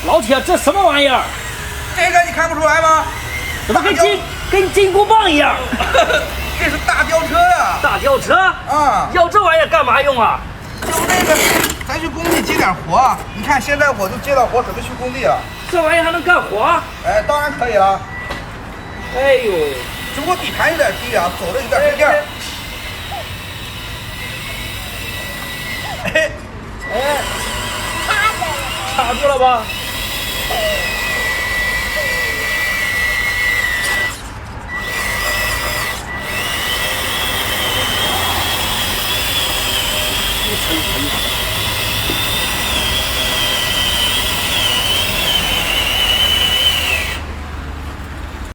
老铁，这什么玩意儿？这个你看不出来吗？怎么跟金箍棒一样？这是大吊车呀！大吊车啊，要这玩意儿干嘛用啊？就那个，咱去工地接点活。你看现在我就接到活，准备去工地了。这玩意儿还能干活？哎，当然可以了。哎呦，只不过底盘有点低啊，走的有点费劲儿。哎，卡住了吧？一沉沉的。